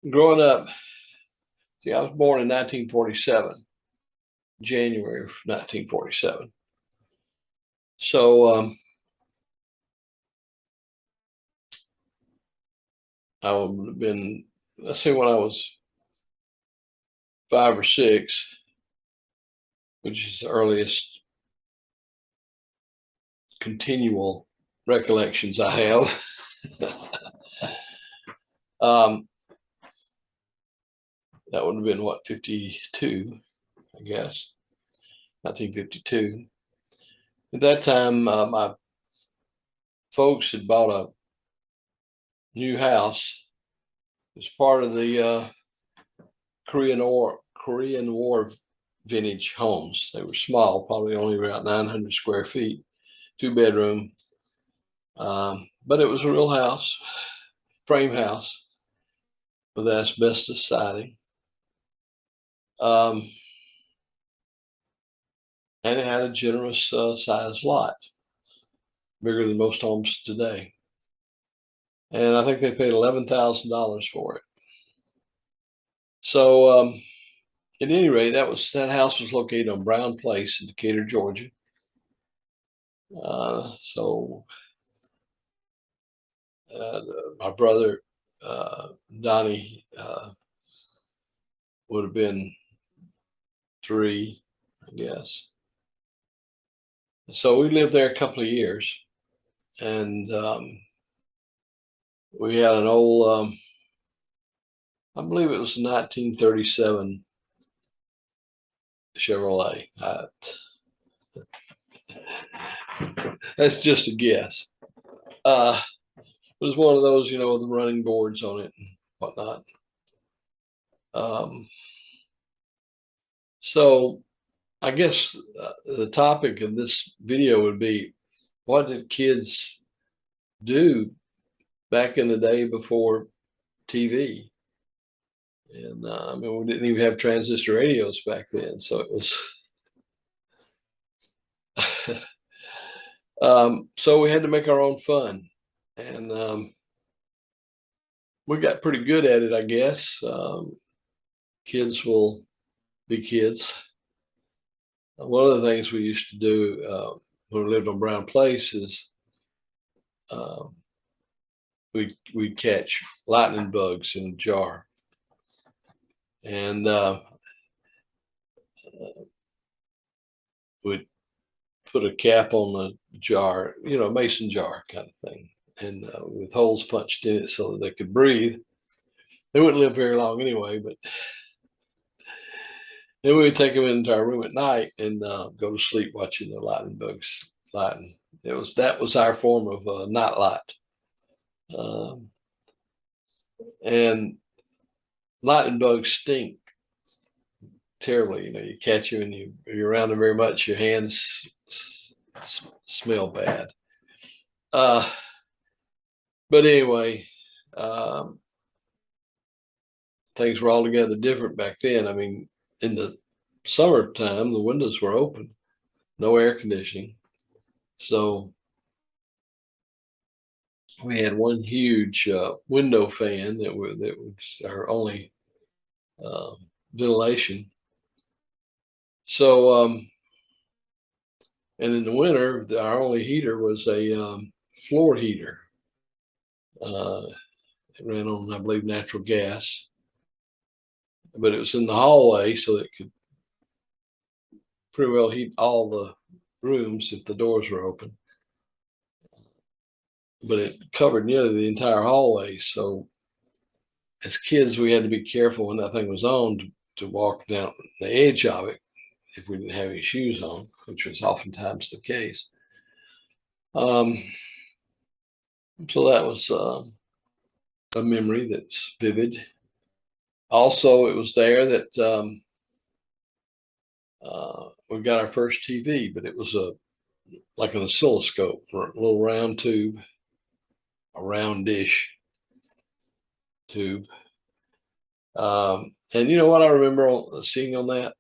Growing up, see, I was born in 1947, January of 1947. So I would have been, let's say, when I was 5 or 6, which is the earliest continual recollections I have. um, that would have been what, 52, I guess, 1952. At that time, my folks had bought a new house as part of the Korean War vintage homes. They were small, probably only about 900 square feet, 2 bedroom. But it was a real house, frame house with asbestos siding. And it had a generous sized lot, bigger than most homes today. And I think they paid $11,000 for it. So at any rate, that house was located on Brown Place in Decatur, Georgia. So my brother Donnie would have been 3, I guess. So we lived there a couple of years, and we had an old, I believe it was 1937 Chevrolet. That's just a guess. It was one of those, with the running boards on it and whatnot. So I guess the topic of this video would be, what did kids do back in the day before TV? And I mean, we didn't even have transistor radios back then, so it was. So we had to make our own fun, and we got pretty good at it, I guess. Kids will be kids. One of the things we used to do when we lived on Brown Place is we'd catch lightning bugs in a jar, and we'd put a cap on the jar, mason jar kind of thing, and with holes punched in it so that they could breathe. They wouldn't live very long anyway, but then we would take them into our room at night and go to sleep watching the lightning bugs lighten. That was our form of nightlight. And lightning bugs stink terribly. You catch them and you're around them very much, your hands smell bad. But anyway, things were altogether different back then. I mean, in the summertime, the windows were open, no air conditioning. So we had one huge window fan that was our only ventilation. So, and in the winter, our only heater was a floor heater. It ran on, I believe, natural gas, but it was in the hallway, so it could pretty well heat all the rooms if the doors were open. But it covered nearly the entire hallway. So as kids, we had to be careful when that thing was on to walk down the edge of it if we didn't have any shoes on, which was oftentimes the case. So that was a memory that's vivid. Also, it was there that we got our first TV, but it was like an oscilloscope, or a little round tube, a round dish tube. And you know what I remember seeing on that?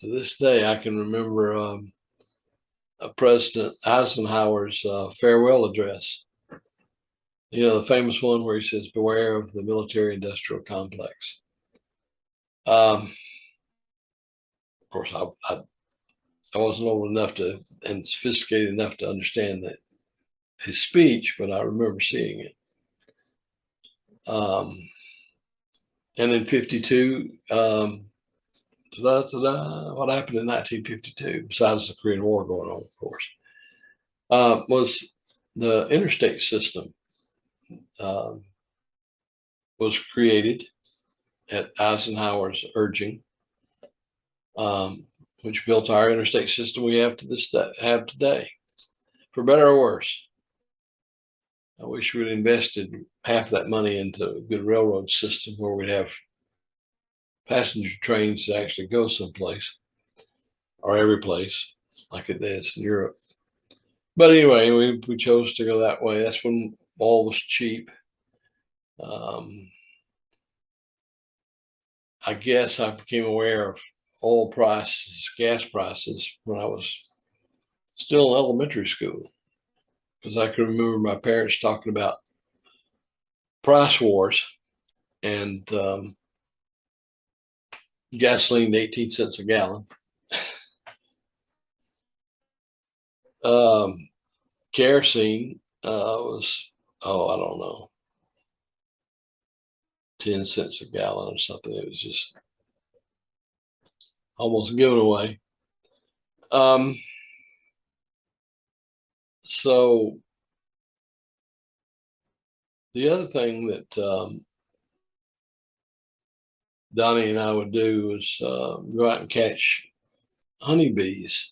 To this day, I can remember President Eisenhower's farewell address. You know, the famous one where he says, "Beware of the military-industrial complex." Of course, I wasn't old enough to and sophisticated enough to understand that his speech, but I remember seeing it. And in 52, what happened in 1952, besides the Korean War going on, of course, was the interstate system was created at Eisenhower's urging, which built our interstate system we have today, for better or worse. I wish we'd invested half that money into a good railroad system where we'd have passenger trains that actually go someplace or every place like it is in Europe. But anyway, we chose to go that way. That's when oil was cheap. I guess I became aware of oil prices, gas prices, when I was still in elementary school, because I can remember my parents talking about price wars and gasoline 18 cents a gallon. Kerosene was, I don't know, 10 cents a gallon or something. It was just almost given away. So the other thing that Donnie and I would do was go out and catch honeybees.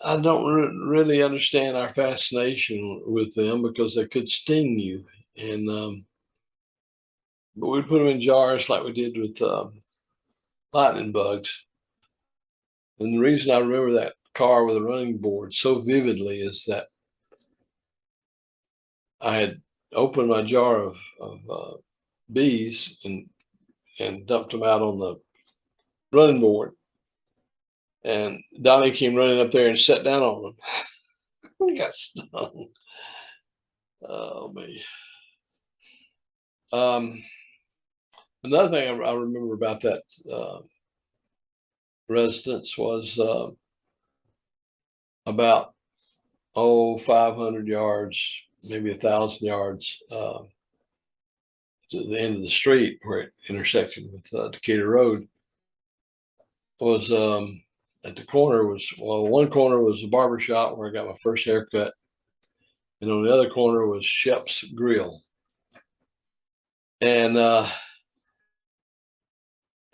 I don't really understand our fascination with them because they could sting you, and but we'd put them in jars like we did with lightning bugs. And the reason I remember that car with a running board so vividly is that I had opened my jar of bees and dumped them out on the running board. And Donnie came running up there and sat down on them. He got stung. Oh, me. Another thing I remember about that residence was about 500 yards, maybe 1,000 yards to the end of the street where it intersected with Decatur Road was at the corner was, one corner was a barber shop where I got my first haircut, and on the other corner was Shep's Grill. And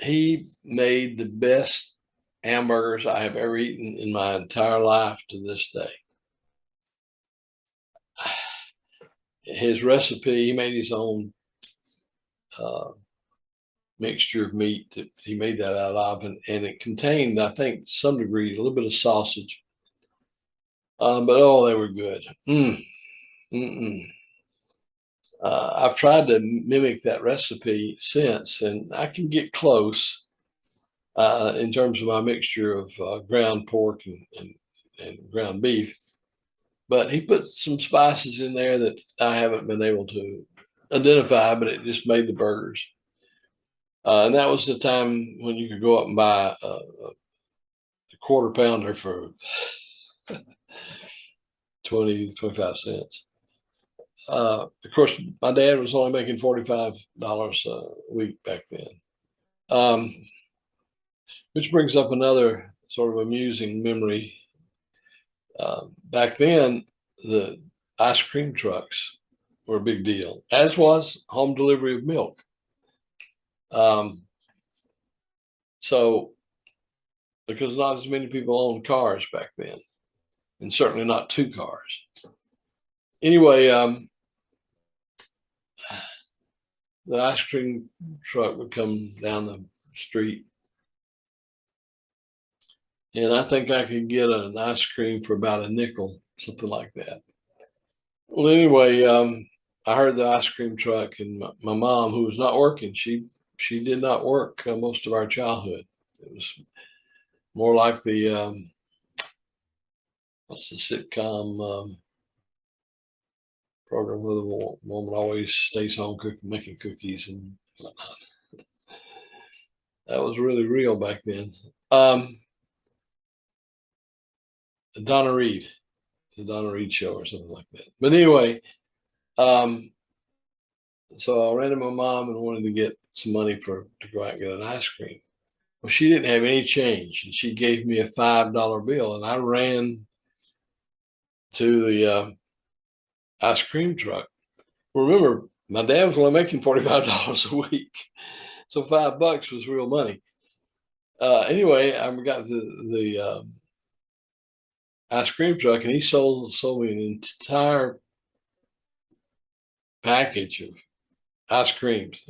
he made the best hamburgers I have ever eaten in my entire life to this day. His recipe, he made his own mixture of meat that he made that out of, and it contained, I think, to some degree, a little bit of sausage. But they were good. I've tried to mimic that recipe since, and I can get close in terms of my mixture of ground pork and ground beef. But he put some spices in there that I haven't been able to identify, but it just made the burgers. And that was the time when you could go up and buy a quarter pounder for 20, 25 cents. Of course, my dad was only making $45 a week back then. Which brings up another sort of amusing memory. Back then, the ice cream trucks were a big deal, as was home delivery of milk. So, because not as many people owned cars back then, and certainly not two cars. Anyway, the ice cream truck would come down the street, and I think I could get an ice cream for about a nickel, something like that. Well, anyway, I heard the ice cream truck, and my mom, who was not working, she did not work most of our childhood. It was more like the what's the sitcom program where the woman always stays home cooking, making cookies and whatnot. That was really real back then. Donna Reed, the Donna Reed show or something like that. But anyway, so I ran to my mom and wanted to get some money to go out and get an ice cream. Well, she didn't have any change, and she gave me a $5 bill, and I ran to the ice cream truck. Remember, my dad was only making $45 a week, so $5 was real money. Anyway, I got the ice cream truck, and he sold me an entire package of ice creams,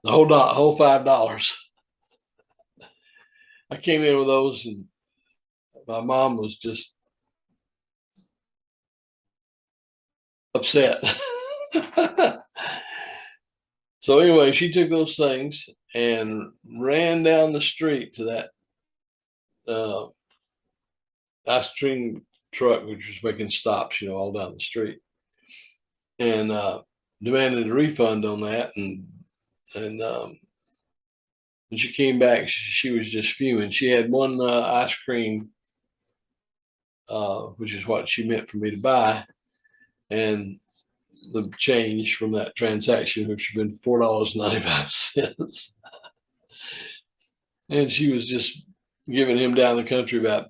the whole $5. I came in with those, and my mom was just upset. So anyway, she took those things and ran down the street to that ice cream truck, which was making stops, all down the street, and demanded a refund on that. And when she came back, she was just fuming. She had one ice cream, which is what she meant for me to buy, and the change from that transaction, which had been $4.95. And she was just giving him down the country about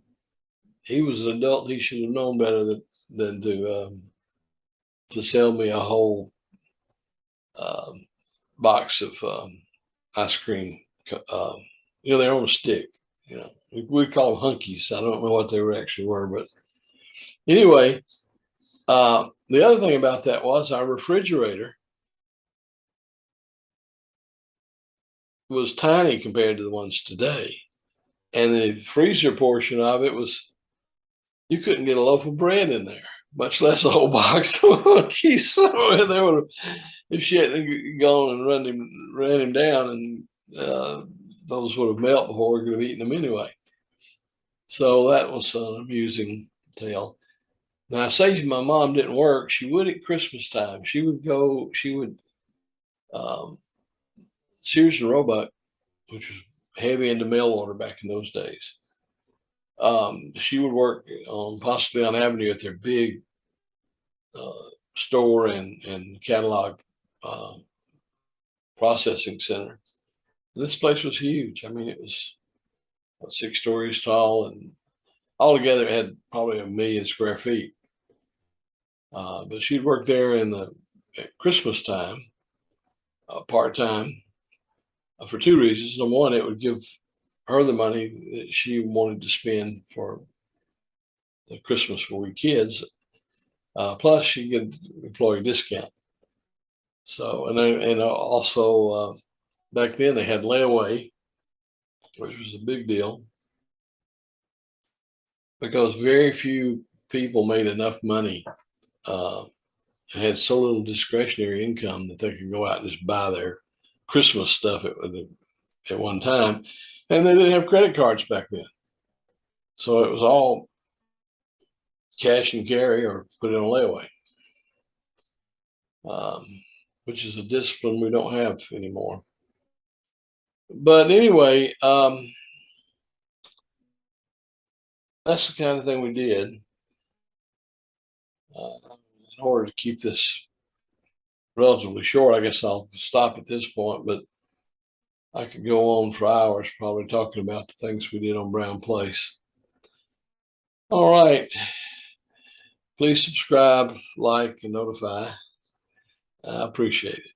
he was an adult. He should have known better than to sell me a whole box of ice cream. They're on a stick. We call them hunkies. I don't know what they actually were, but anyway, the other thing about that was our refrigerator was tiny compared to the ones today. And the freezer portion of it was, you couldn't get a loaf of bread in there, much less a whole box of cookies. So if she hadn't gone and ran him down, and those would have melted before we could have eaten them anyway. So that was an amusing tale. Now, I say my mom didn't work. She would at Christmas time. She would Sears and Roebuck, which was heavy into mail order back in those days. She would work on Ponce Avenue at their big store and catalog processing center. This place was huge. I mean, it was 6 stories tall, and altogether it had probably 1 million square feet. But she'd work there at Christmas time, part-time, for 2 reasons. Number one, it would give her the money that she wanted to spend for the Christmas for we kids. Plus, she get employee discount. So, and also back then they had layaway, which was a big deal because very few people made enough money and had so little discretionary income that they could go out and just buy their Christmas stuff at one time. And they didn't have credit cards back then. So it was all cash and carry or put it on layaway, which is a discipline we don't have anymore. But anyway, that's the kind of thing we did. In order to keep this relatively short, I guess I'll stop at this point, but I could go on for hours probably talking about the things we did on Brown Place. All right. Please subscribe, like, and notify. I appreciate it.